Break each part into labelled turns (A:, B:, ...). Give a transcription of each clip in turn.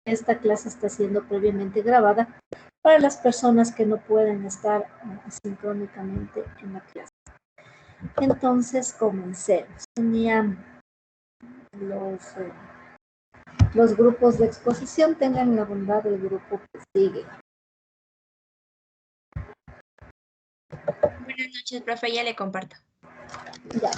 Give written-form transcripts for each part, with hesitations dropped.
A: esta clase está siendo previamente grabada para las personas que no pueden estar asincrónicamente en la clase. Entonces, comencemos. Tenían los grupos de exposición, tengan la bondad del grupo que sigue.
B: Buenas noches, profe, ya le comparto.
A: Ya.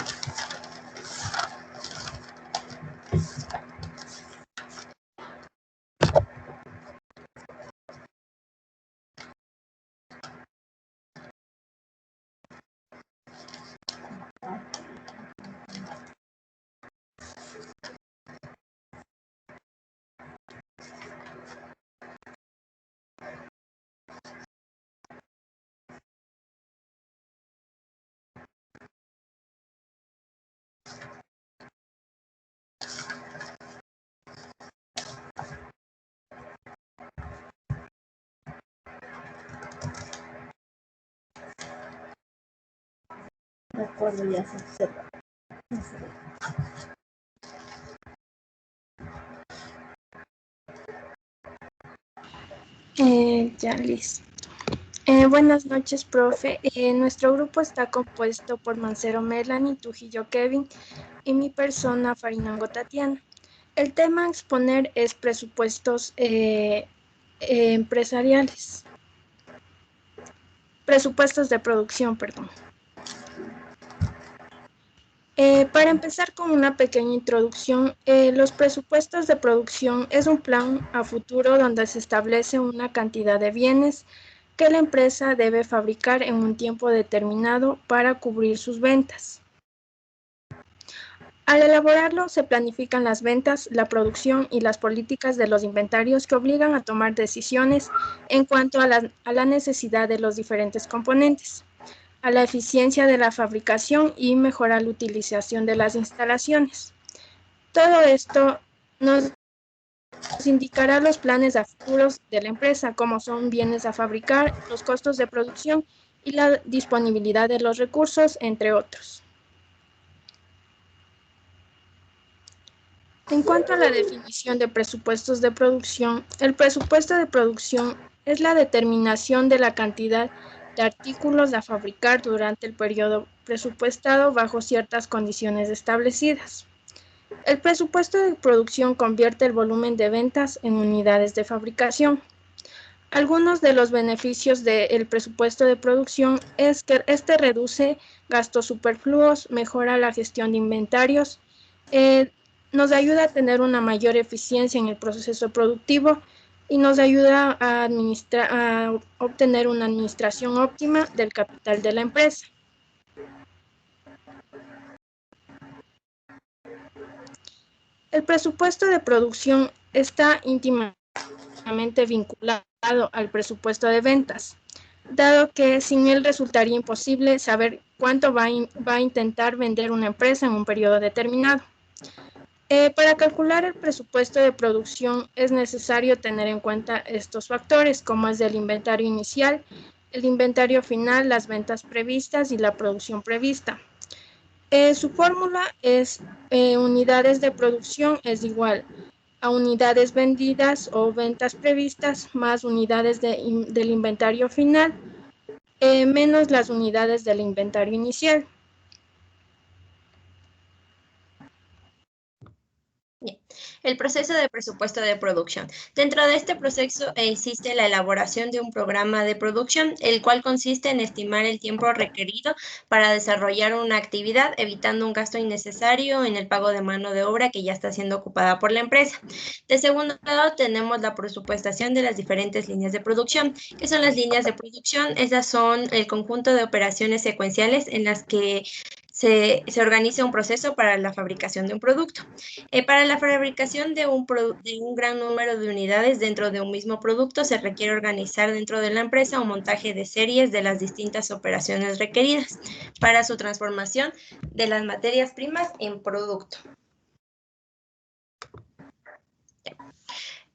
A: De acuerdo, ya se observa.
C: Ya listo. Buenas noches, profe. Nuestro grupo está compuesto por Mancero Melanie, Trujillo Kevin y mi persona, Farinango Tatiana. El tema a exponer es presupuestos empresariales. Presupuestos de producción, perdón. Para empezar con una pequeña introducción, los presupuestos de producción es un plan a futuro donde se establece una cantidad de bienes que la empresa debe fabricar en un tiempo determinado para cubrir sus ventas. Al elaborarlo, se planifican las ventas, la producción y las políticas de los inventarios que obligan a tomar decisiones en cuanto a la necesidad de los diferentes componentes, a la eficiencia de la fabricación y mejorar la utilización de las instalaciones. Todo esto nos indicará los planes a futuros de la empresa, como son bienes a fabricar, los costos de producción y la disponibilidad de los recursos, entre otros. En cuanto a la definición de presupuestos de producción, el presupuesto de producción es la determinación de la cantidad de artículos a fabricar durante el periodo presupuestado bajo ciertas condiciones establecidas. El presupuesto de producción convierte el volumen de ventas en unidades de fabricación. Algunos de los beneficios del presupuesto de producción es que este reduce gastos superfluos, mejora la gestión de inventarios, nos ayuda a tener una mayor eficiencia en el proceso productivo y nos ayuda a obtener una administración óptima del capital de la empresa. El presupuesto de producción está íntimamente vinculado al presupuesto de ventas, dado que sin él resultaría imposible saber cuánto va a intentar vender una empresa en un periodo determinado. Para calcular el presupuesto de producción es necesario tener en cuenta estos factores, como es el inventario inicial, el inventario final, las ventas previstas y la producción prevista. Su fórmula es unidades de producción es igual a unidades vendidas o ventas previstas más unidades del inventario final menos las unidades del inventario inicial.
B: Bien. El proceso de presupuesto de producción. Dentro de este proceso existe la elaboración de un programa de producción, el cual consiste en estimar el tiempo requerido para desarrollar una actividad, evitando un gasto innecesario en el pago de mano de obra que ya está siendo ocupada por la empresa. De segundo lado, tenemos la presupuestación de las diferentes líneas de producción. ¿Qué son las líneas de producción? Esas son el conjunto de operaciones secuenciales en las que se organiza un proceso para la fabricación de un producto. Para la fabricación de un gran número de unidades dentro de un mismo producto, se requiere organizar dentro de la empresa un montaje de series de las distintas operaciones requeridas para su transformación de las materias primas en producto.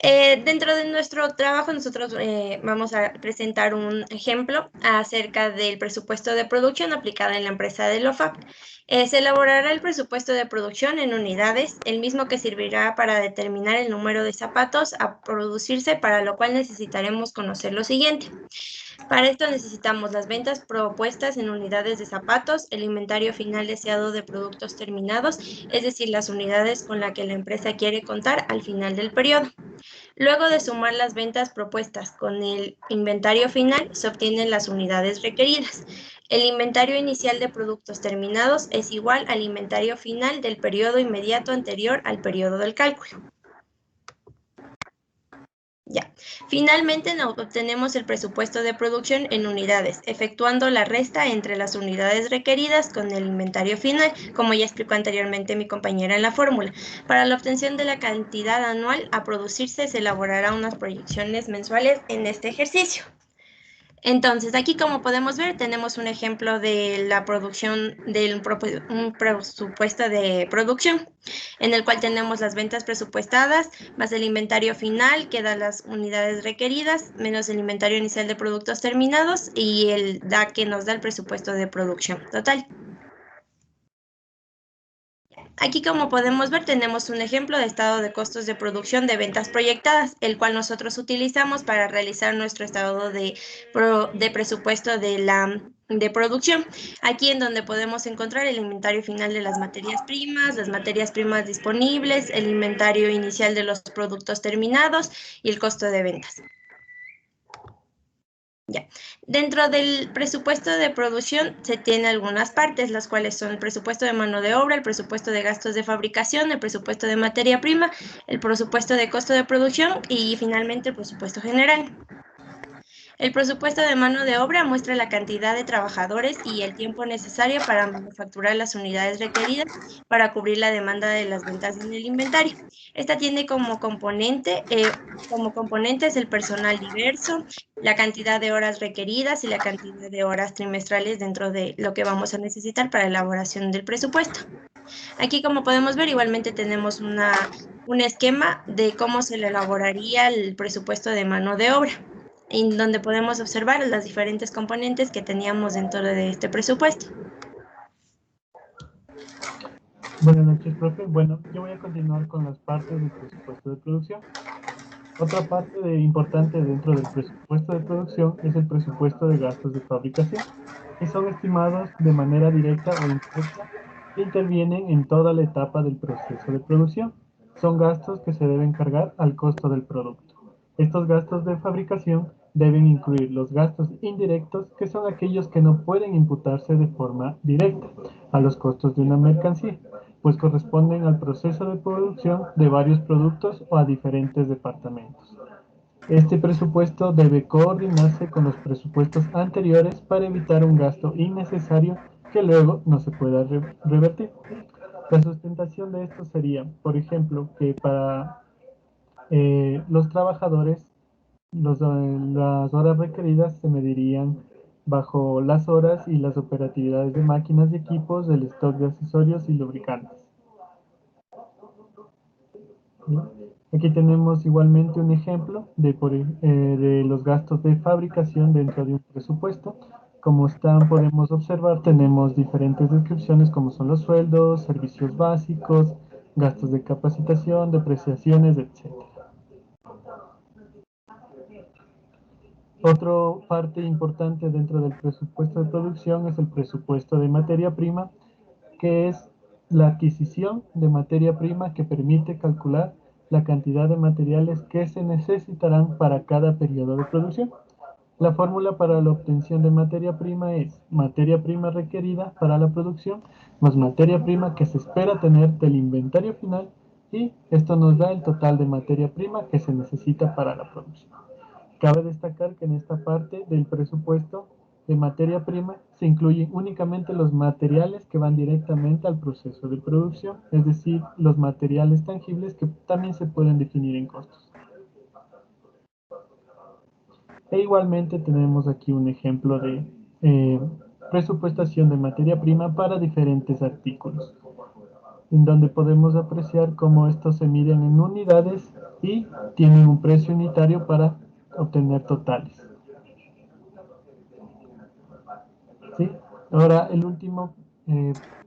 B: Dentro de nuestro trabajo, nosotros vamos a presentar un ejemplo acerca del presupuesto de producción aplicado en la empresa de LOFAP. Se elaborará el presupuesto de producción en unidades, el mismo que servirá para determinar el número de zapatos a producirse, para lo cual necesitaremos conocer lo siguiente. Para esto necesitamos las ventas propuestas en unidades de zapatos, el inventario final deseado de productos terminados, es decir, las unidades con las que la empresa quiere contar al final del periodo. Luego de sumar las ventas propuestas con el inventario final, se obtienen las unidades requeridas. El inventario inicial de productos terminados es igual al inventario final del periodo inmediato anterior al periodo del cálculo. Ya. Finalmente obtenemos el presupuesto de producción en unidades, efectuando la resta entre las unidades requeridas con el inventario final, como ya explicó anteriormente mi compañera en la fórmula. Para la obtención de la cantidad anual a producirse, se elaborará unas proyecciones mensuales en este ejercicio. Entonces, aquí como podemos ver, tenemos un ejemplo de la producción de un presupuesto de producción, en el cual tenemos las ventas presupuestadas, más el inventario final, que da las unidades requeridas, menos el inventario inicial de productos terminados y el DA que nos da el presupuesto de producción total. Aquí, como podemos ver, tenemos un ejemplo de estado de costos de producción de ventas proyectadas, el cual nosotros utilizamos para realizar nuestro estado de presupuesto de producción. Aquí en donde podemos encontrar el inventario final de las materias primas disponibles, el inventario inicial de los productos terminados y el costo de ventas. Ya. Dentro del presupuesto de producción se tiene algunas partes, las cuales son el presupuesto de mano de obra, el presupuesto de gastos de fabricación, el presupuesto de materia prima, el presupuesto de costo de producción y finalmente el presupuesto general. El presupuesto de mano de obra muestra la cantidad de trabajadores y el tiempo necesario para manufacturar las unidades requeridas para cubrir la demanda de las ventas en el inventario. Esta tiene como componentes el personal diverso, la cantidad de horas requeridas y la cantidad de horas trimestrales dentro de lo que vamos a necesitar para la elaboración del presupuesto. Aquí, como podemos ver, igualmente tenemos un esquema de cómo se le elaboraría el presupuesto de mano de obra, en donde podemos observar las diferentes componentes que teníamos dentro de este presupuesto.
D: Buenas noches, profe. Bueno, yo voy a continuar con las partes del presupuesto de producción. Otra parte importante dentro del presupuesto de producción es el presupuesto de gastos de fabricación, que son estimados de manera directa o indirecta que intervienen en toda la etapa del proceso de producción. Son gastos que se deben cargar al costo del producto. Estos gastos de fabricación deben incluir los gastos indirectos, que son aquellos que no pueden imputarse de forma directa a los costos de una mercancía, pues corresponden al proceso de producción de varios productos o a diferentes departamentos. Este presupuesto debe coordinarse con los presupuestos anteriores para evitar un gasto innecesario que luego no se pueda revertir. La sustentación de esto sería, por ejemplo, que para los trabajadores las horas requeridas se medirían bajo las horas y las operatividades de máquinas y equipos, del stock de accesorios y lubricantes. Aquí tenemos igualmente un ejemplo de los gastos de fabricación dentro de un presupuesto. Como podemos observar, tenemos diferentes descripciones como son los sueldos, servicios básicos, gastos de capacitación, depreciaciones, etc. Otra parte importante dentro del presupuesto de producción es el presupuesto de materia prima, que es la adquisición de materia prima que permite calcular la cantidad de materiales que se necesitarán para cada periodo de producción. La fórmula para la obtención de materia prima es materia prima requerida para la producción más materia prima que se espera tener del inventario final, y esto nos da el total de materia prima que se necesita para la producción. Cabe destacar que en esta parte del presupuesto de materia prima se incluyen únicamente los materiales que van directamente al proceso de producción, es decir, los materiales tangibles que también se pueden definir en costos. E igualmente tenemos aquí un ejemplo de presupuestación de materia prima para diferentes artículos, en donde podemos apreciar cómo estos se miden en unidades y tienen un precio unitario para obtener totales. ¿Sí? Ahora, el último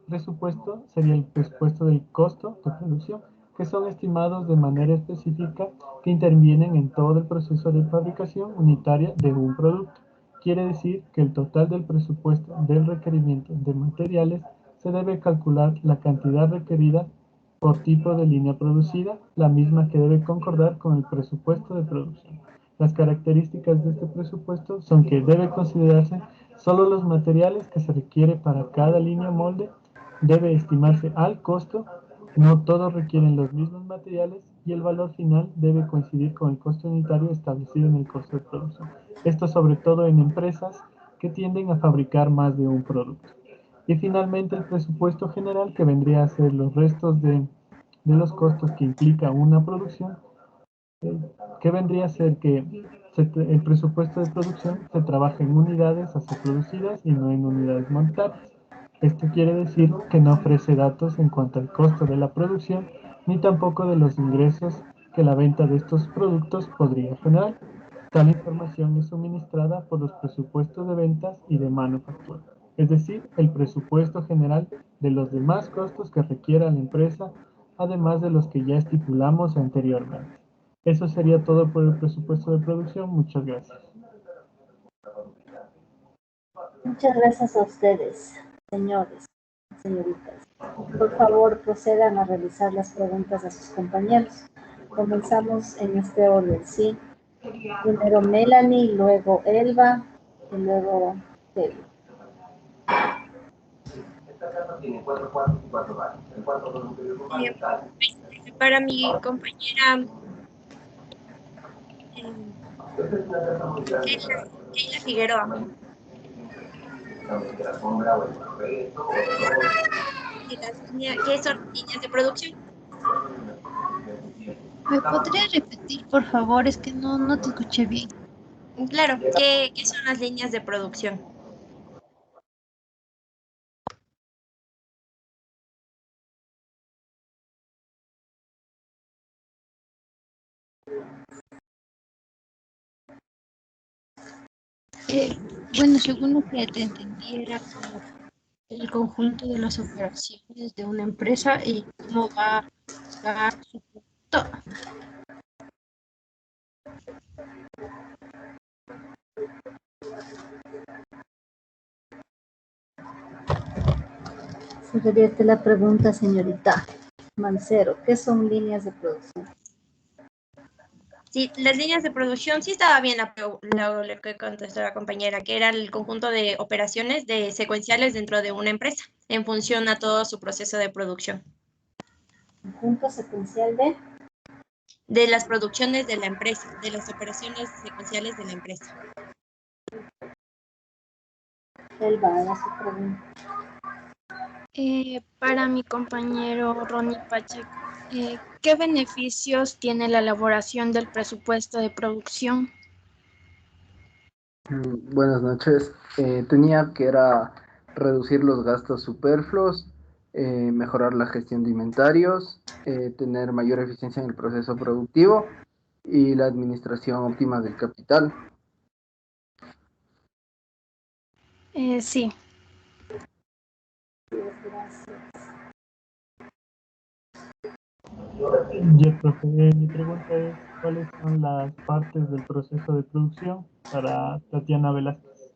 D: presupuesto sería el presupuesto del costo de producción, que son estimados de manera específica que intervienen en todo el proceso de fabricación unitaria de un producto. Quiere decir que el total del presupuesto del requerimiento de materiales se debe calcular la cantidad requerida por tipo de línea producida, la misma que debe concordar con el presupuesto de producción. Las características de este presupuesto son que debe considerarse solo los materiales que se requiere para cada línea molde, debe estimarse al costo, no todos requieren los mismos materiales y el valor final debe coincidir con el costo unitario establecido en el costo de producción. Esto sobre todo en empresas que tienden a fabricar más de un producto. Y finalmente el presupuesto general, que vendría a ser los restos de los costos que implica una producción, que vendría a ser que el presupuesto de producción se trabaja en unidades a ser producidas y no en unidades monetarias. Esto quiere decir que no ofrece datos en cuanto al costo de la producción, ni tampoco de los ingresos que la venta de estos productos podría generar. Tal información es suministrada por los presupuestos de ventas y de manufactura, es decir, el presupuesto general de los demás costos que requiera la empresa, además de los que ya estipulamos anteriormente. Eso sería todo por el presupuesto de producción. Muchas gracias.
A: Muchas gracias a ustedes, señores, señoritas. Por favor, procedan a realizar las preguntas a sus compañeros. Comenzamos en este orden, ¿sí? Primero Melanie, luego Elba y luego Kevin.
B: Para mi compañera Keila Figueroa. ¿Qué son líneas de producción?
E: ¿Me podrías repetir, por favor? Es que no te escuché bien.
B: Claro, ¿qué son las líneas de producción?
E: Bueno, según lo que te entendiera, como el conjunto de las operaciones de una empresa y cómo va a pagar su producto.
A: Se revierte la pregunta, señorita Mancero. ¿Qué son líneas de producción?
B: Sí, las líneas de producción, sí estaba bien lo que contestó la compañera, que era el conjunto de operaciones de secuenciales dentro de una empresa, en función a todo su proceso de producción.
A: Conjunto secuencial
B: De las producciones de la empresa, de las operaciones secuenciales de la empresa.
A: Elba, haga su pregunta.
C: Para mi compañero Ronnie Pacheco, ¿qué beneficios tiene la elaboración del presupuesto de producción?
F: Buenas noches. Tenía que era reducir los gastos superfluos, mejorar la gestión de inventarios, tener mayor eficiencia en el proceso productivo y la administración óptima del capital.
C: Sí.
D: Ya, profe, mi pregunta es, ¿cuáles son las partes del proceso de producción para Tatiana Velázquez?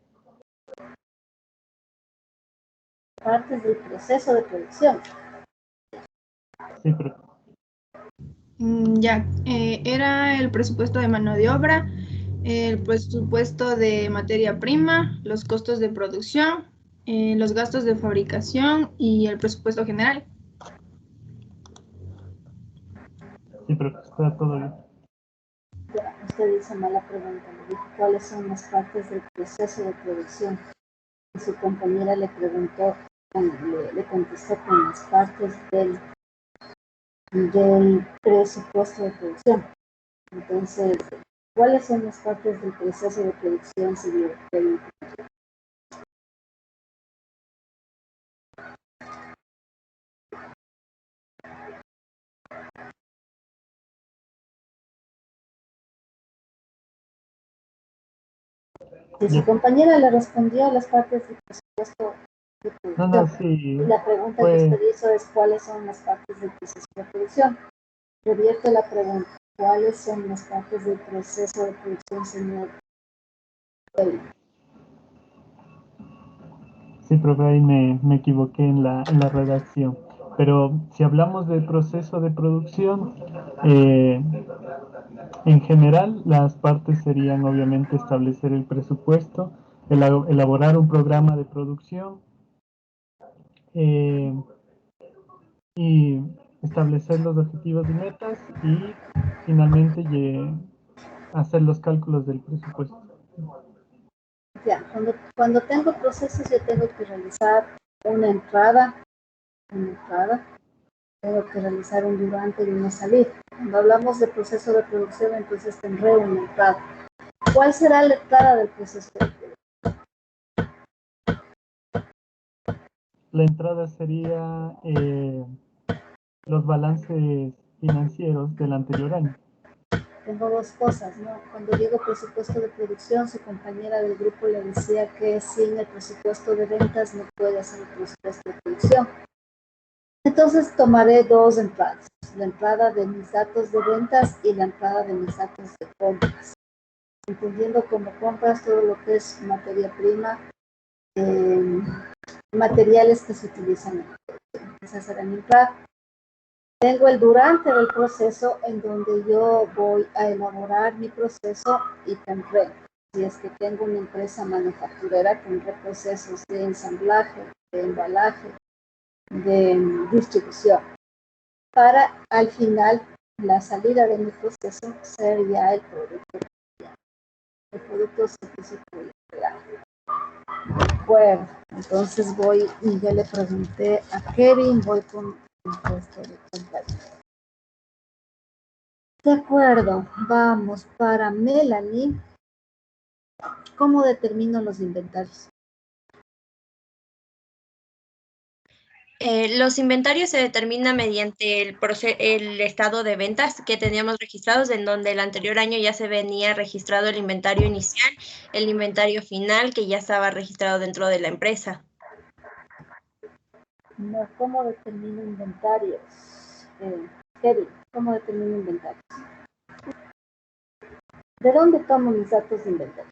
A: Partes del proceso de producción.
D: Sí, profe.
C: Ya, era el presupuesto de mano de obra, el presupuesto de materia prima, los costos de producción, los gastos de fabricación y el presupuesto general.
D: Sí, profe, está todo bien.
A: Ya, usted hizo mala pregunta. Le dijo cuáles son las partes del proceso de producción. Y su compañera le preguntó, le contestó con las partes del presupuesto de producción. Entonces, ¿cuáles son las partes del proceso de producción, señor Kevin? Si su compañera le respondió a las partes del presupuesto de
D: No,
A: producción,
D: sí,
A: la pregunta que
D: fue,
A: usted hizo es cuáles son las partes del proceso de producción. Revierte la pregunta, ¿cuáles son las partes del proceso de producción, señor Kevin?
D: sí, profe, ahí me equivoqué en la redacción. Pero si hablamos del proceso de producción, en general, las partes serían obviamente establecer el presupuesto, elaborar un programa de producción eh, y establecer los objetivos y metas y finalmente hacer los cálculos del presupuesto.
A: Ya, cuando tengo procesos yo tengo que realizar una entrada, tengo que realizar un durante y una salida. Cuando hablamos de proceso de producción, entonces tendré una entrada. ¿Cuál será la entrada del proceso de producción?
D: La entrada sería los balances financieros del anterior año.
A: Tengo dos cosas, ¿no? Cuando digo presupuesto de producción, su compañera del grupo le decía que sin el presupuesto de ventas no puede hacer el presupuesto de producción. Entonces tomaré dos entradas, la entrada de mis datos de ventas y la entrada de mis datos de compras. Entendiendo como compras todo lo que es materia prima, materiales que se utilizan en la producción. Esa será mi entrada. Tengo el durante del proceso en donde yo voy a elaborar mi proceso y tendré, si es que tengo una empresa manufacturera, tendré procesos de ensamblaje, de embalaje, de distribución. Para al final, la salida de mi proceso ser ya el producto. El producto se puede entregar. De acuerdo. Entonces voy y ya le pregunté a Kevin, voy con impuesto de compañía. De acuerdo, vamos para Melanie. ¿Cómo determino los inventarios?
B: Los inventarios se determinan mediante el estado de ventas que teníamos registrados, en donde el anterior año ya se venía registrado el inventario inicial, el inventario final que ya estaba registrado dentro de la empresa.
A: No, ¿cómo determino inventarios? Kevin, ¿cómo determino inventarios? ¿De dónde tomo mis datos de inventario?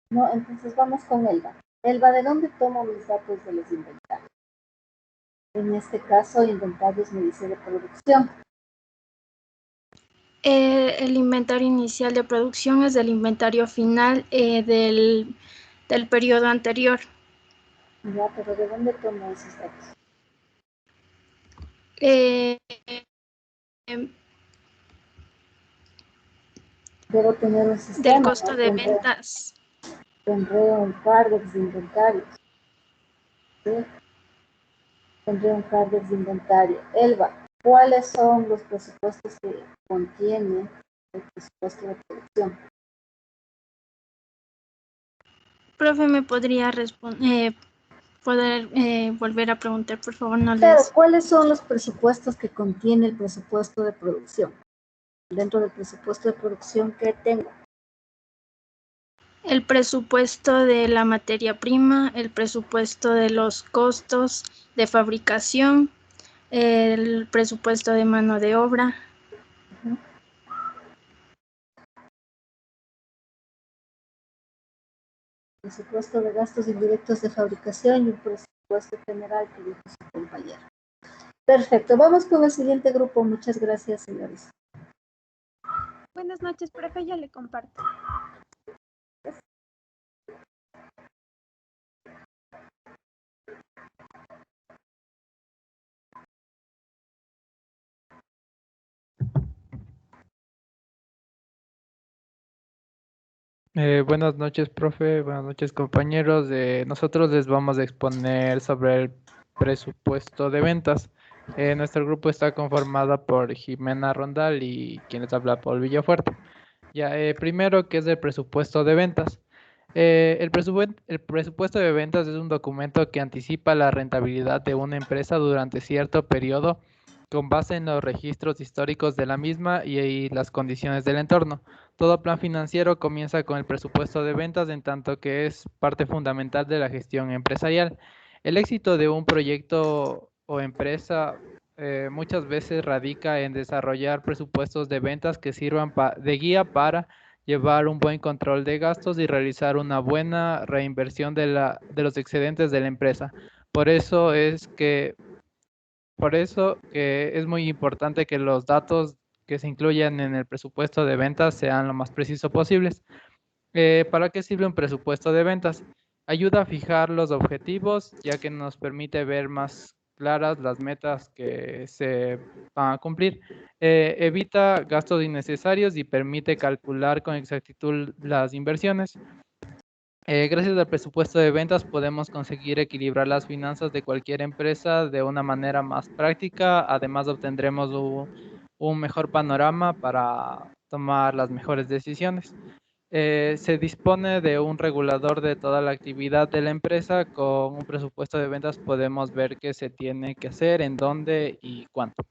A: No, entonces vamos con Elba. Elba, ¿de dónde tomo mis datos de los inventarios? En este caso, inventarios me dice de producción.
C: El inventario inicial de producción es del inventario final del periodo anterior.
A: Ya, pero ¿de dónde tomo esos datos?
C: Eh,
A: Debo tener un sistema.
C: del costo
A: ¿no?
C: de ventas.
A: Tendré un cardex de inventarios. ¿Sí? Tendré un cardex de inventario. Elba, ¿cuáles son los presupuestos que contiene el presupuesto de producción?
C: Profe, ¿me podría volver a preguntar, por favor? No
A: Claro,
C: les...
A: ¿cuáles son los presupuestos que contiene el presupuesto de producción? Dentro del presupuesto de producción que tengo.
C: El presupuesto de la materia prima, el presupuesto de los costos de fabricación, el presupuesto de mano de obra.
A: Presupuesto de gastos indirectos de fabricación y un presupuesto general que dijo su compañero. Perfecto, vamos con el siguiente grupo. Muchas gracias, señores.
G: Buenas noches, profe, ya le comparto.
H: Buenas noches, profe. Buenas noches, compañeros. Nosotros les vamos a exponer sobre el presupuesto de ventas. Nuestro grupo está conformado por Jimena Rondal y quien les habla, Paul Villafuerte. Ya, primero, ¿qué es el presupuesto de ventas? El presupuesto de ventas es un documento que anticipa la rentabilidad de una empresa durante cierto periodo con base en los registros históricos de la misma y las condiciones del entorno. Todo plan financiero comienza con el presupuesto de ventas en tanto que es parte fundamental de la gestión empresarial. El éxito de un proyecto o empresa muchas veces radica en desarrollar presupuestos de ventas que sirvan de guía para llevar un buen control de gastos y realizar una buena reinversión de los excedentes de la empresa. Por eso que es muy importante que los datos que se incluyan en el presupuesto de ventas sean lo más precisos posibles. ¿Para qué sirve un presupuesto de ventas? Ayuda a fijar los objetivos, ya que nos permite ver más claras las metas que se van a cumplir. Evita gastos innecesarios y permite calcular con exactitud las inversiones. Gracias al presupuesto de ventas podemos conseguir equilibrar las finanzas de cualquier empresa de una manera más práctica. Además obtendremos un mejor panorama para tomar las mejores decisiones. Se dispone de un regulador de toda la actividad de la empresa. Con un presupuesto de ventas podemos ver qué se tiene que hacer, en dónde y cuánto.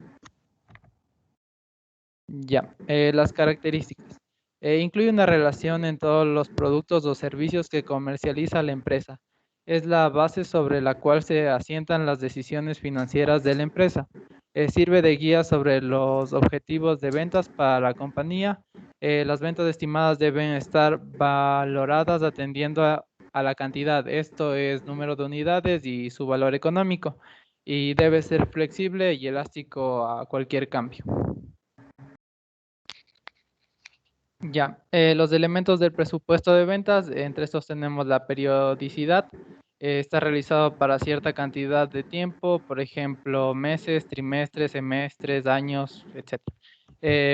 H: Ya, las características. Incluye una relación en todos los productos o servicios que comercializa la empresa. Es la base sobre la cual se asientan las decisiones financieras de la empresa. Sirve de guía sobre los objetivos de ventas para la compañía. Las ventas estimadas deben estar valoradas atendiendo a la cantidad. Esto es número de unidades y su valor económico. Y debe ser flexible y elástico a cualquier cambio. Ya, los elementos del presupuesto de ventas, entre estos tenemos la periodicidad. Está realizado para cierta cantidad de tiempo, por ejemplo, meses, trimestres, semestres, años, etc.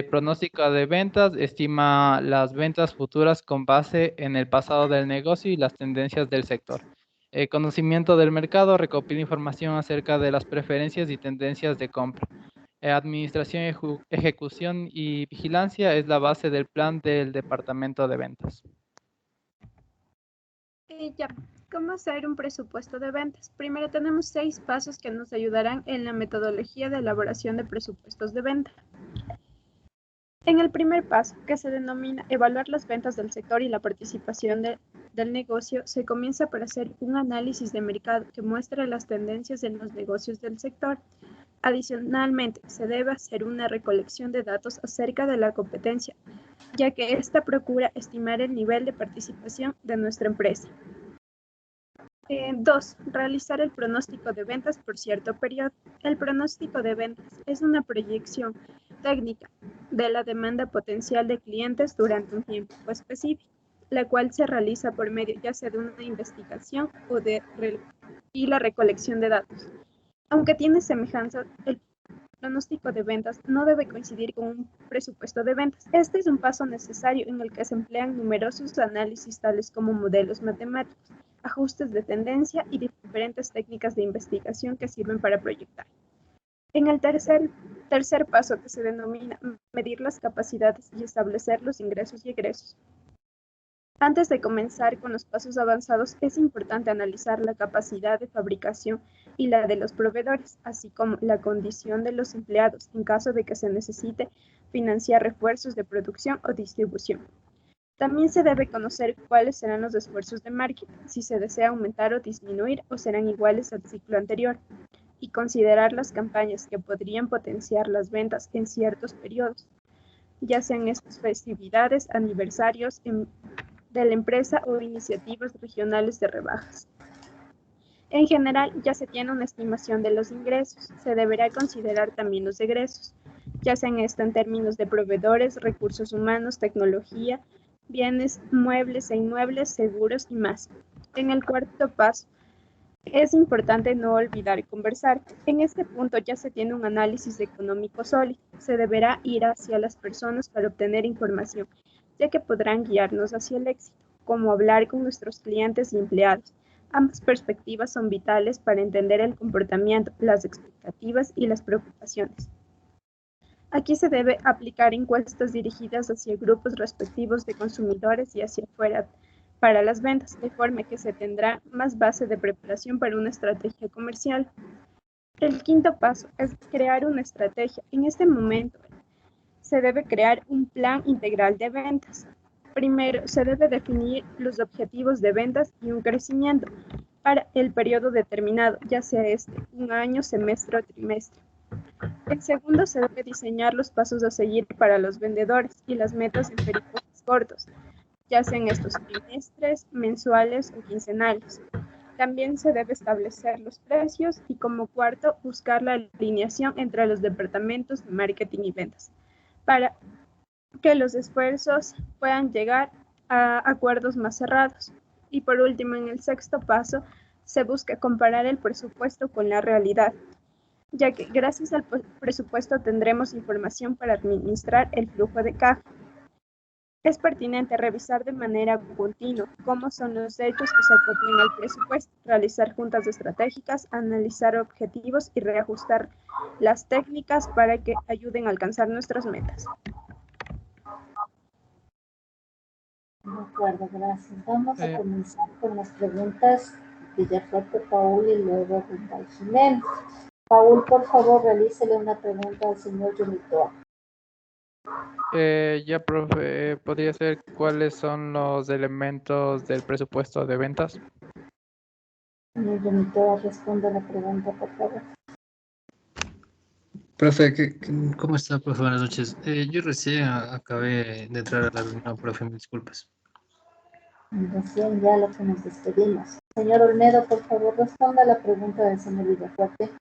H: Pronóstico de ventas, estima las ventas futuras con base en el pasado del negocio y las tendencias del sector. Conocimiento del mercado, recopila información acerca de las preferencias y tendencias de compra. Administración, ejecución y vigilancia es la base del plan del departamento de ventas.
G: ¿Cómo hacer un presupuesto de ventas? Primero tenemos 6 pasos que nos ayudarán en la metodología de elaboración de presupuestos de venta. En el primer paso, que se denomina evaluar las ventas del sector y la participación del negocio, se comienza por hacer un análisis de mercado que muestre las tendencias en los negocios del sector. Adicionalmente, se debe hacer una recolección de datos acerca de la competencia, ya que ésta procura estimar el nivel de participación de nuestra empresa. 2. Realizar el pronóstico de ventas por cierto periodo. El pronóstico de ventas es una proyección técnica de la demanda potencial de clientes durante un tiempo específico, la cual se realiza por medio ya sea de una investigación y la recolección de datos. Aunque tiene semejanza, el pronóstico de ventas no debe coincidir con un presupuesto de ventas. Este es un paso necesario en el que se emplean numerosos análisis tales como modelos matemáticos, ajustes de tendencia y diferentes técnicas de investigación que sirven para proyectar. En el tercer paso, que se denomina medir las capacidades y establecer los ingresos y egresos. Antes de comenzar con los pasos avanzados, es importante analizar la capacidad de fabricación y la de los proveedores, así como la condición de los empleados en caso de que se necesite financiar refuerzos de producción o distribución. También se debe conocer cuáles serán los esfuerzos de marketing, si se desea aumentar o disminuir o serán iguales al ciclo anterior, y considerar las campañas que podrían potenciar las ventas en ciertos periodos, ya sean estas festividades, aniversarios de la empresa o iniciativas regionales de rebajas. En general, ya se tiene una estimación de los ingresos. Se deberá considerar también los egresos, ya sean esto en términos de proveedores, recursos humanos, tecnología, bienes muebles e inmuebles, seguros y más. En el cuarto paso, es importante no olvidar conversar. En este punto ya se tiene un análisis económico sólido. Se deberá ir hacia las personas para obtener información, ya que podrán guiarnos hacia el éxito, como hablar con nuestros clientes y empleados. Ambas perspectivas son vitales para entender el comportamiento, las expectativas y las preocupaciones. Aquí se debe aplicar encuestas dirigidas hacia grupos respectivos de consumidores y hacia afuera para las ventas, de forma que se tendrá más base de preparación para una estrategia comercial. El quinto paso es crear una estrategia. En este momento se debe crear un plan integral de ventas. Primero, se debe definir los objetivos de ventas y un crecimiento para el periodo determinado, ya sea un año, semestre o trimestre. En segundo, se debe diseñar los pasos a seguir para los vendedores y las metas en periodos cortos, ya sean estos trimestres, mensuales o quincenales. También se debe establecer los precios y, como cuarto, buscar la alineación entre los departamentos de marketing y ventas para que los esfuerzos puedan llegar a acuerdos más cerrados. Y por último, en el sexto paso, se busca comparar el presupuesto con la realidad, ya que gracias al presupuesto tendremos información para administrar el flujo de caja. Es pertinente revisar de manera continua cómo son los hechos que se acoplan al presupuesto, realizar juntas estratégicas, analizar objetivos y reajustar las técnicas para que ayuden a alcanzar nuestras metas.
A: De acuerdo, gracias. Vamos a comenzar con las preguntas de Villafuerte, Paul y luego Rindal Jiménez. Paul, por favor, realícele una pregunta al señor Yomitoa.
H: Ya, profe, ¿podría ser cuáles son los elementos del presupuesto de ventas?
A: Señor Yomitoa, responde la pregunta, por favor.
I: Profe, ¿cómo está, profe? Buenas noches. Yo recién acabé de entrar a la reunión, profe, me disculpas.
A: Recién ya lo que nos despedimos. Señor Olmedo, por favor, responda a la pregunta del señor Villafuerte.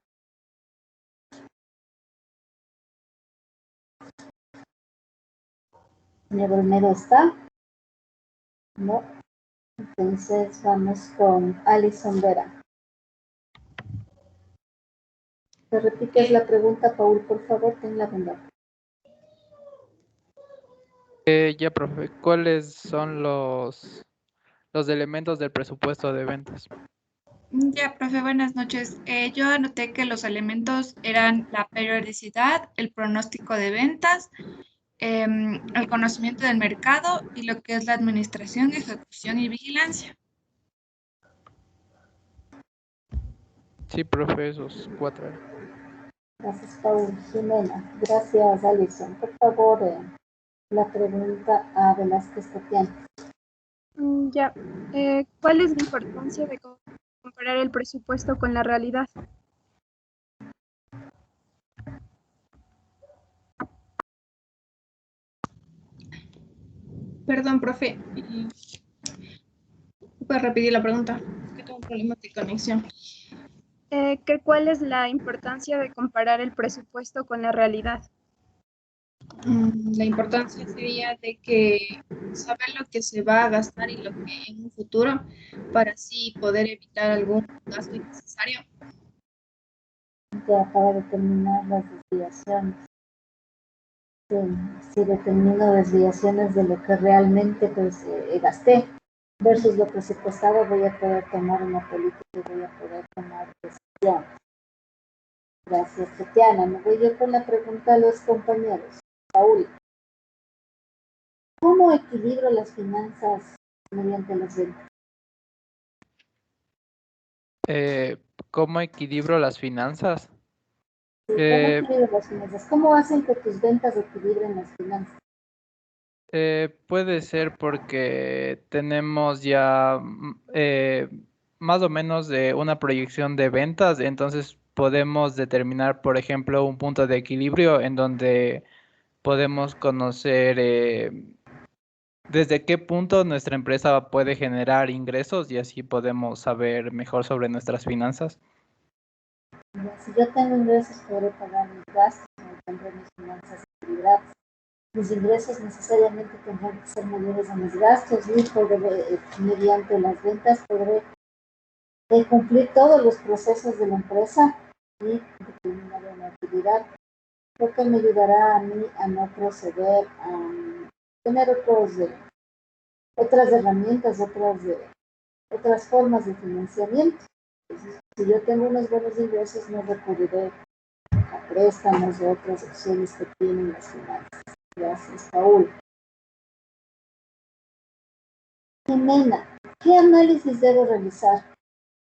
A: Señor Olmedo, ¿está? No. Entonces vamos con Alison Vera. ¿Te repites la pregunta, Paul, por favor? Ten la bondad.
H: Ya, profe, ¿cuáles son los elementos del presupuesto de ventas?
J: Ya, profe, buenas noches. Yo anoté que los elementos eran la periodicidad, el pronóstico de ventas, el conocimiento del mercado y lo que es la administración, ejecución y vigilancia.
H: Sí, profe, esos 4.
A: Gracias, Paul. Jimena. Gracias, Alison. Por favor, la pregunta a Velázquez Tatiana.
G: Ya. ¿Cuál es la importancia de comparar el presupuesto con la realidad?
J: Perdón, profe. ¿Puedes repetir la pregunta? Es que tengo un problema de conexión.
G: ¿Cuál es la importancia de comparar el presupuesto con la realidad?
J: La importancia sería de que saber lo que se va a gastar y lo que en un futuro para así poder evitar algún gasto innecesario.
A: Ya para determinar las desviaciones. Si determino desviaciones de lo que realmente pues, gasté versus lo presupuestado, voy a poder tomar una política y voy a poder tomar decisiones. Gracias, Tatiana. Me voy yo con la pregunta a los compañeros. Paul, ¿cómo equilibro las finanzas mediante las ventas?
H: ¿Cómo equilibro las finanzas?
A: Sí, ¿cómo equilibro las finanzas? ¿Cómo hacen que tus ventas equilibren las finanzas?
H: Puede ser porque tenemos ya más o menos de una proyección de ventas, entonces podemos determinar, por ejemplo, un punto de equilibrio en donde podemos conocer desde qué punto nuestra empresa puede generar ingresos y así podemos saber mejor sobre nuestras finanzas.
A: Si yo tengo ingresos, podré pagar mis gastos, tendré mis finanzas equilibradas. Mis ingresos necesariamente tendrán que ser mayores a mis gastos y mediante las ventas podré cumplir todos los procesos de la empresa y determinar una actividad, lo que me ayudará a mí a no proceder a tener otras herramientas, otras formas de financiamiento. Entonces, si yo tengo unos buenos ingresos, no recurriré a préstamos o otras opciones que tienen las finanzas. Gracias, Paul. Jimena, ¿qué análisis debo realizar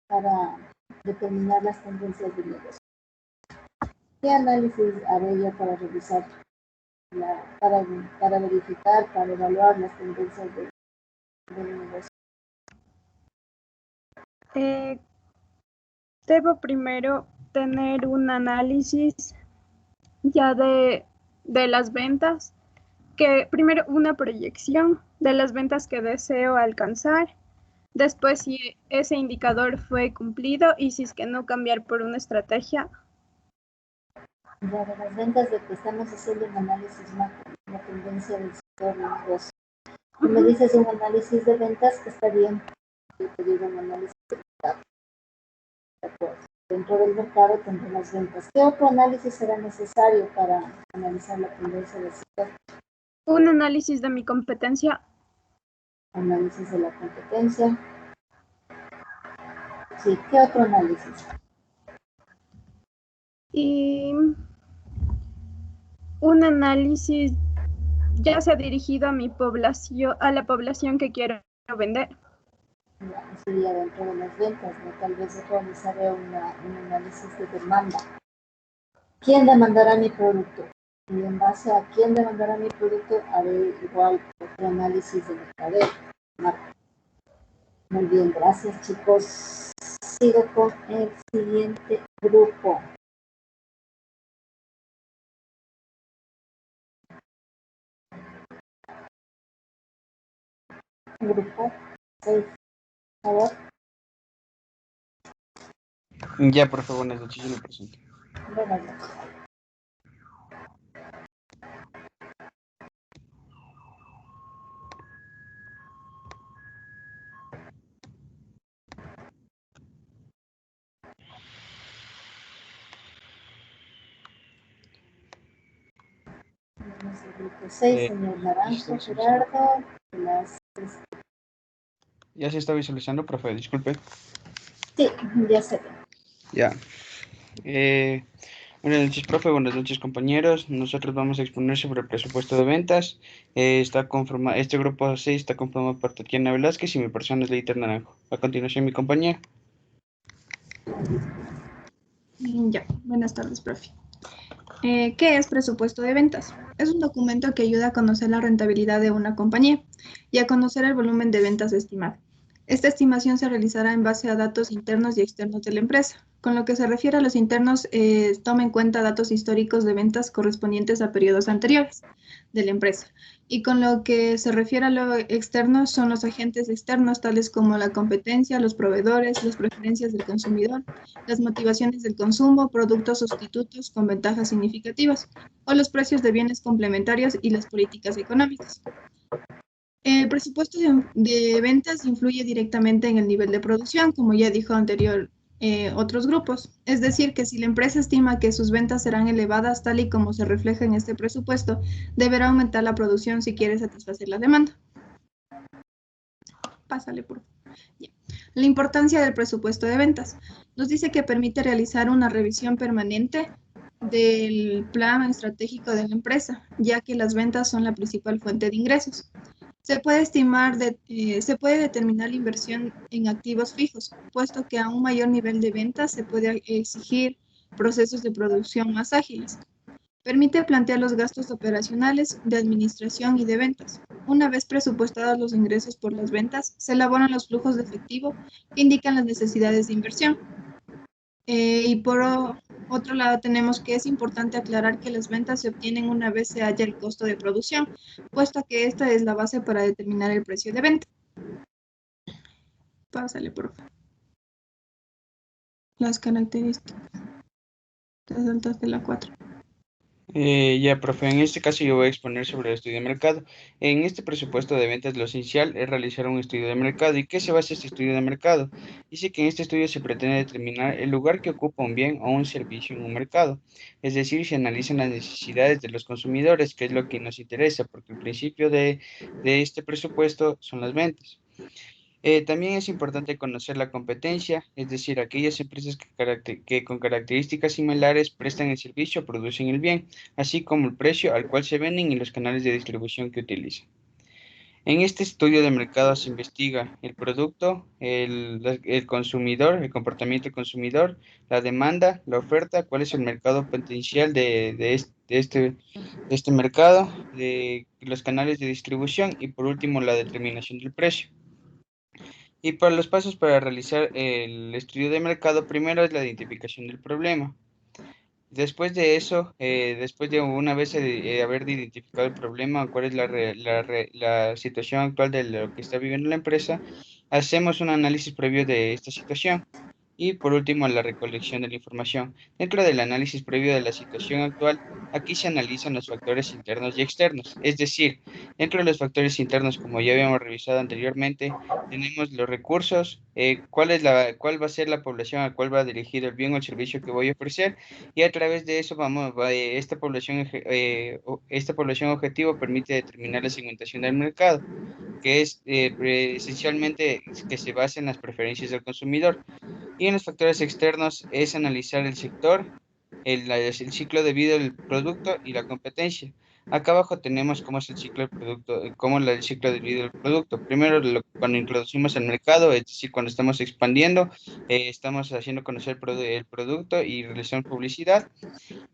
A: para determinar las tendencias del negocio? ¿Qué análisis haré yo para revisar, para verificar, para evaluar las tendencias del negocio?
G: Debo primero tener un análisis ya de las ventas, que primero una proyección de las ventas que deseo alcanzar, después si ese indicador fue cumplido y si es que no, cambiar por una estrategia.
A: Ya de las ventas de que estamos haciendo un análisis macro, la tendencia del sector del negocio. Si me dices un análisis de ventas, está bien. Yo te digo un análisis de mercado. De acuerdo. Dentro del mercado tendré las ventas. ¿Qué otro análisis será necesario para analizar la tendencia del sector?
G: Un análisis de mi competencia.
A: Análisis de la competencia. Sí, ¿qué otro análisis?
G: Y un análisis ya sea dirigido a mi población, a la población que quiero vender.
A: Ya, sería dentro de las ventas, ¿no? Tal vez realizaré un análisis de demanda. ¿Quién demandará mi producto? Y en base a quién demandará mi producto, haré igual otro análisis de mercadeo. Muy bien, gracias chicos. Sigo con el siguiente grupo. Grupo 6, por favor.
K: Ya, por favor, buenas noches, yo me presento.
A: Buenas noches. Vamos al grupo 6, señor Naranjo, Gerardo.
K: Ya se está visualizando, profe, disculpe.
A: Sí, ya se ve.
K: Ya. Buenas noches, profe, buenas noches, compañeros. Nosotros vamos a exponer sobre el presupuesto de ventas. Este grupo 6 está conformado por Tatiana Velázquez y mi persona es Leiter Naranjo. A continuación, mi compañera.
L: Ya, buenas tardes, profe. ¿Qué es presupuesto de ventas? Es un documento que ayuda a conocer la rentabilidad de una compañía y a conocer el volumen de ventas estimado. Esta estimación se realizará en base a datos internos y externos de la empresa. Con lo que se refiere a los internos, toma en cuenta datos históricos de ventas correspondientes a periodos anteriores de la empresa. Y con lo que se refiere a lo externo, son los agentes externos, tales como la competencia, los proveedores, las preferencias del consumidor, las motivaciones del consumo, productos sustitutos con ventajas significativas, o los precios de bienes complementarios y las políticas económicas. El presupuesto de ventas influye directamente en el nivel de producción, como ya dijo anterior otros grupos. Es decir, que si la empresa estima que sus ventas serán elevadas tal y como se refleja en este presupuesto, deberá aumentar la producción si quiere satisfacer la demanda. Pásale, por favor. Ya. La importancia del presupuesto de ventas. Nos dice que permite realizar una revisión permanente del plan estratégico de la empresa, ya que las ventas son la principal fuente de ingresos. Se puede determinar la inversión en activos fijos, puesto que a un mayor nivel de ventas se puede exigir procesos de producción más ágiles. Permite plantear los gastos operacionales, de administración y de ventas. Una vez presupuestados los ingresos por las ventas, se elaboran los flujos de efectivo que indican las necesidades de inversión. Y por otro lado, tenemos que es importante aclarar que las ventas se obtienen una vez se halla el costo de producción, puesto que esta es la base para determinar el precio de venta. Pásale, por favor. Las características. Te saltaste la 4.
K: Ya, profe, en este caso yo voy a exponer sobre el estudio de mercado. En este presupuesto de ventas lo esencial es realizar un estudio de mercado. ¿Y qué se basa este estudio de mercado? Dice que en este estudio se pretende determinar el lugar que ocupa un bien o un servicio en un mercado. Es decir, se analizan las necesidades de los consumidores, que es lo que nos interesa, porque el principio de este presupuesto son las ventas. También es importante conocer la competencia, es decir, aquellas empresas que con características similares prestan el servicio o producen el bien, así como el precio al cual se venden y los canales de distribución que utilizan. En este estudio de mercado se investiga el producto, el consumidor, el comportamiento del consumidor, la demanda, la oferta, cuál es el mercado potencial de este mercado, de los canales de distribución y por último la determinación del precio. Y para los pasos para realizar el estudio de mercado, primero es la identificación del problema. Después de eso, después de una vez haber identificado el problema, cuál es la situación actual de lo que está viviendo la empresa, hacemos un análisis previo de esta situación. Y por último, la recolección de la información. Dentro del análisis previo de la situación actual, aquí se analizan los factores internos y externos. Es decir, dentro de los factores internos, como ya habíamos revisado anteriormente, tenemos los recursos, cuál va a ser la población a cual va dirigido el bien o el servicio que voy a ofrecer, y a través de eso esta población objetivo permite determinar la segmentación del mercado, que es esencialmente que se basa en las preferencias del consumidor. Y en los factores externos es analizar el sector, el ciclo de vida del producto y la competencia. Acá abajo tenemos cómo es el ciclo del producto, el ciclo de vida del producto. Primero, cuando introducimos el mercado, es decir, cuando estamos expandiendo, estamos haciendo conocer el producto y realizando publicidad.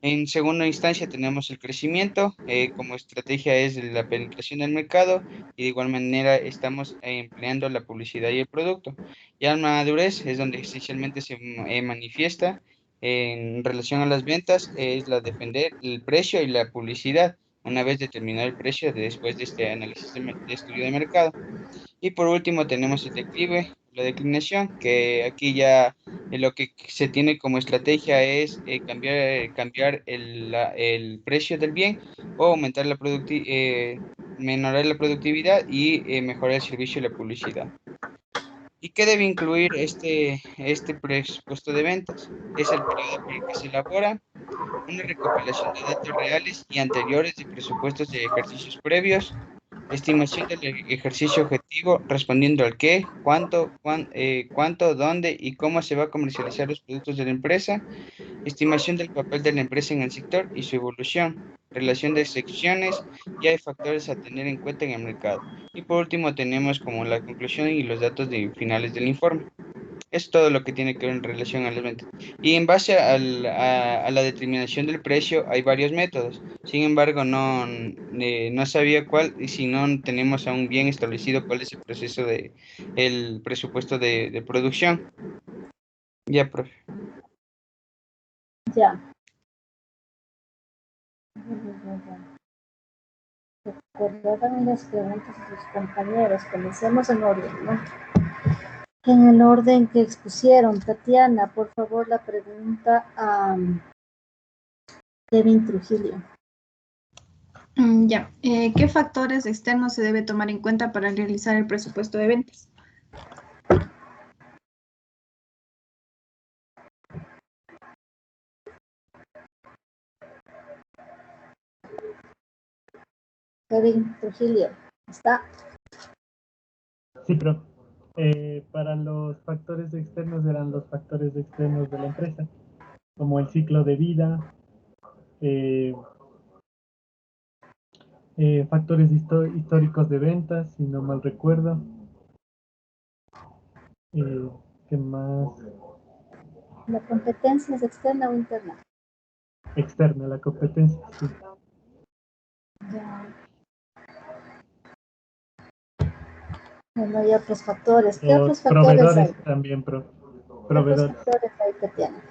K: En segunda instancia tenemos el crecimiento, como estrategia es la penetración del mercado y de igual manera estamos empleando la publicidad y el producto. Ya la madurez es donde esencialmente se manifiesta en relación a las ventas, es la defender el precio y la publicidad, una vez determinado el precio después de este análisis de estudio de mercado. Y por último tenemos el declive, la declinación, que aquí ya lo que se tiene como estrategia es cambiar el precio del bien o aumentar menorar la productividad y mejorar el servicio y la publicidad. ¿Y qué debe incluir este presupuesto de ventas? Es el periodo por el que se elabora, una recopilación de datos reales y anteriores de presupuestos de ejercicios previos, estimación del ejercicio objetivo respondiendo al qué, cuánto, dónde y cómo se va a comercializar los productos de la empresa, estimación del papel de la empresa en el sector y su evolución, relación de secciones y hay factores a tener en cuenta en el mercado. Y por último tenemos como la conclusión y los datos finales del informe. Es todo lo que tiene que ver en relación a las ventas. Y en base a la determinación del precio hay varios métodos. Sin embargo, no sabía cuál y si no tenemos aún bien establecido cuál es el proceso el presupuesto de producción. Ya, profe.
A: Ya. Recordaban las preguntas a sus compañeros. Comencemos en orden, ¿no? En el orden que expusieron. Tatiana, por favor, la pregunta a Kevin Trujillo.
L: Ya. ¿Qué factores externos se debe tomar en cuenta para realizar el presupuesto de ventas?
A: Kevin Trujillo, ¿está?
D: Sí, pero para los factores externos eran los factores externos de la empresa, como el ciclo de vida, factores históricos de ventas, si no mal recuerdo. ¿Qué más?
A: ¿La competencia es externa o interna?
D: Externa, la competencia, sí.
A: Ya. Bueno, hay otros factores. ¿Qué otros factores
D: proveedores
A: hay?
D: también,
A: ¿Qué
D: proveedores.
A: otros factores hay que tienen?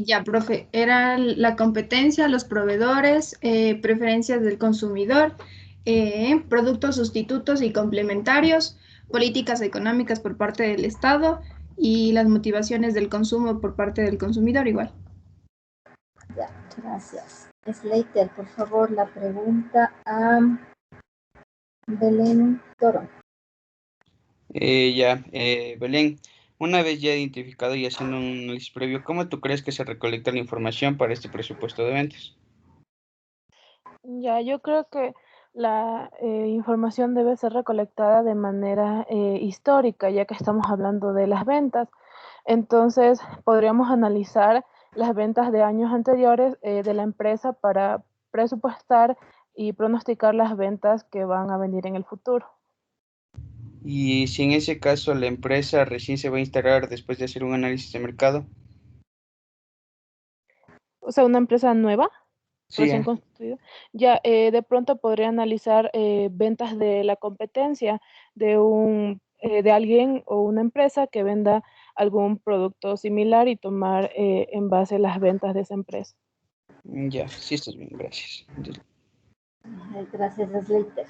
L: Ya, profe, era la competencia, los proveedores, preferencias del consumidor, productos sustitutos y complementarios, políticas económicas por parte del Estado y las motivaciones del consumo por parte del consumidor igual.
A: Ya, gracias. Slater, por favor, la pregunta a Belén Toro.
K: Belén, una vez ya identificado y haciendo un análisis previo, ¿cómo tú crees que se recolecta la información para este presupuesto de ventas?
M: Ya, yo creo que la información debe ser recolectada de manera histórica, ya que estamos hablando de las ventas. Entonces, podríamos analizar las ventas de años anteriores de la empresa para presupuestar y pronosticar las ventas que van a venir en el futuro.
K: Y si en ese caso la empresa recién se va a instalar después de hacer un análisis de mercado.
M: O sea, una empresa nueva,
K: Sí,
M: recién constituida, ya de pronto podría analizar ventas de la competencia de alguien o una empresa que venda algún producto similar y tomar en base las ventas de esa empresa.
K: ya, sí estás bien, gracias.
A: Gracias, Slater.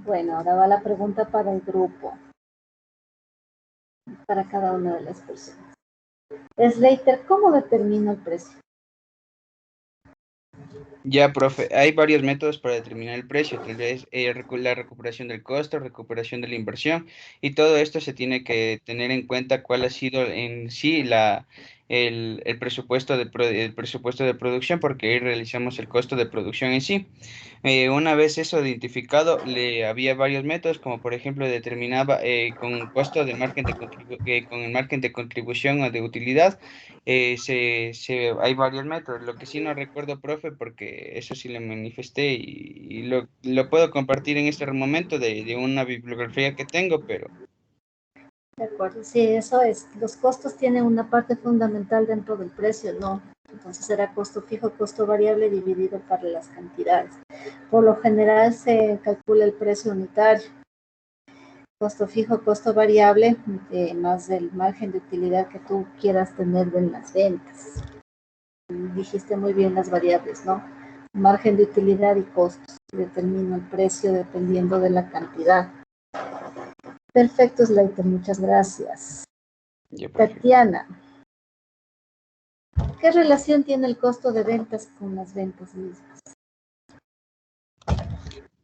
A: Bueno, ahora va la pregunta para el grupo, para cada una de las personas. Slater, ¿cómo determino el precio?
K: Ya, profe, hay varios métodos para determinar el precio, tal vez la recuperación del costo, recuperación de la inversión, y todo esto se tiene que tener en cuenta cuál ha sido en sí el presupuesto el presupuesto de producción, porque ahí realizamos el costo de producción en sí. Una vez eso identificado, había varios métodos, como por ejemplo determinaba con costo de margen con el margen de contribución o de utilidad. Hay varios métodos. Lo que sí no recuerdo, profe, porque eso sí le manifesté y lo puedo compartir en este momento de una bibliografía que tengo, pero
A: De acuerdo, sí, eso es. Los costos tienen una parte fundamental dentro del precio, ¿no? Entonces será costo fijo, costo variable dividido para las cantidades. Por lo general se calcula el precio unitario. Costo fijo, costo variable, más el margen de utilidad que tú quieras tener en las ventas. Dijiste muy bien las variables, ¿no? Margen de utilidad y costos. Determino el precio dependiendo de la cantidad. Perfecto, Slater, muchas gracias. Tatiana, ¿qué relación tiene el costo de ventas con las ventas mismas?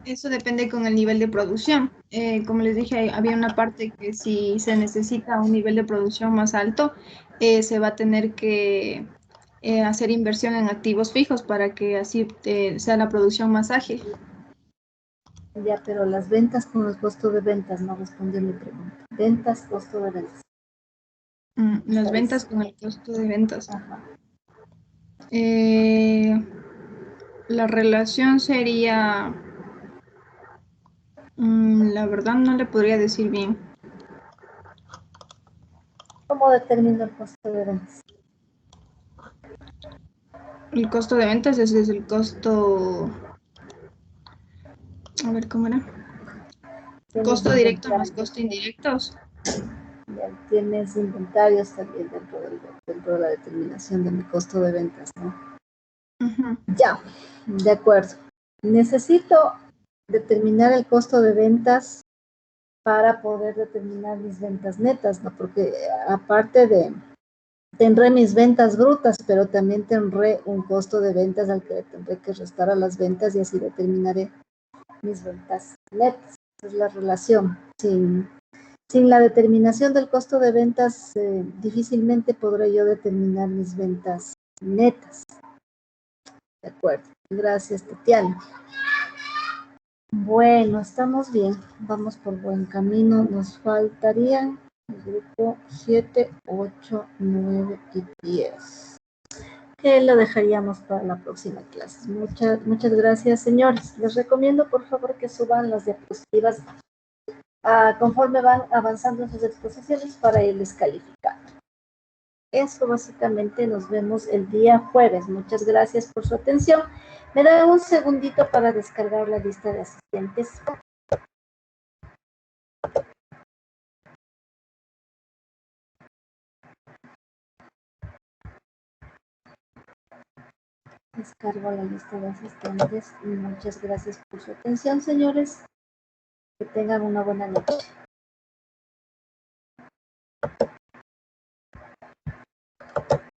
L: Eso depende con el nivel de producción. Como les dije, había una parte que si se necesita un nivel de producción más alto, se va a tener que hacer inversión en activos fijos para que así sea la producción más ágil.
A: Ya, pero las ventas con el costo de ventas, no respondió mi pregunta. Ventas, costo de ventas.
L: Las ventas con el costo de ventas.
A: Ajá.
L: La relación sería, la verdad no le podría decir bien.
A: ¿Cómo determino el costo de ventas?
L: El costo de ventas es el costo, a ver cómo era. Costo directo más costo indirectos.
A: Ya, tienes inventarios también dentro de la determinación de mi costo de ventas, ¿no?
L: Uh-huh.
A: Ya, de acuerdo. Necesito determinar el costo de ventas para poder determinar mis ventas netas, ¿no? Porque aparte tendré mis ventas brutas, pero también tendré un costo de ventas al que tendré que restar a las ventas y así determinaré mis ventas netas. Esa es la relación. Sin la determinación del costo de ventas, difícilmente podré yo determinar mis ventas netas. De acuerdo. Gracias, Tatiana. Bueno, estamos bien. Vamos por buen camino. Nos faltarían el grupo 7, 8, 9 y 10. Que lo dejaríamos para la próxima clase. Muchas gracias, señores. Les recomiendo, por favor, que suban las diapositivas conforme van avanzando en sus exposiciones para irles calificando. Eso básicamente, nos vemos el día jueves. Muchas gracias por su atención. Me dan un segundito para descargar la lista de asistentes. Descargo la lista de asistentes y muchas gracias por su atención, señores. Que tengan una buena noche.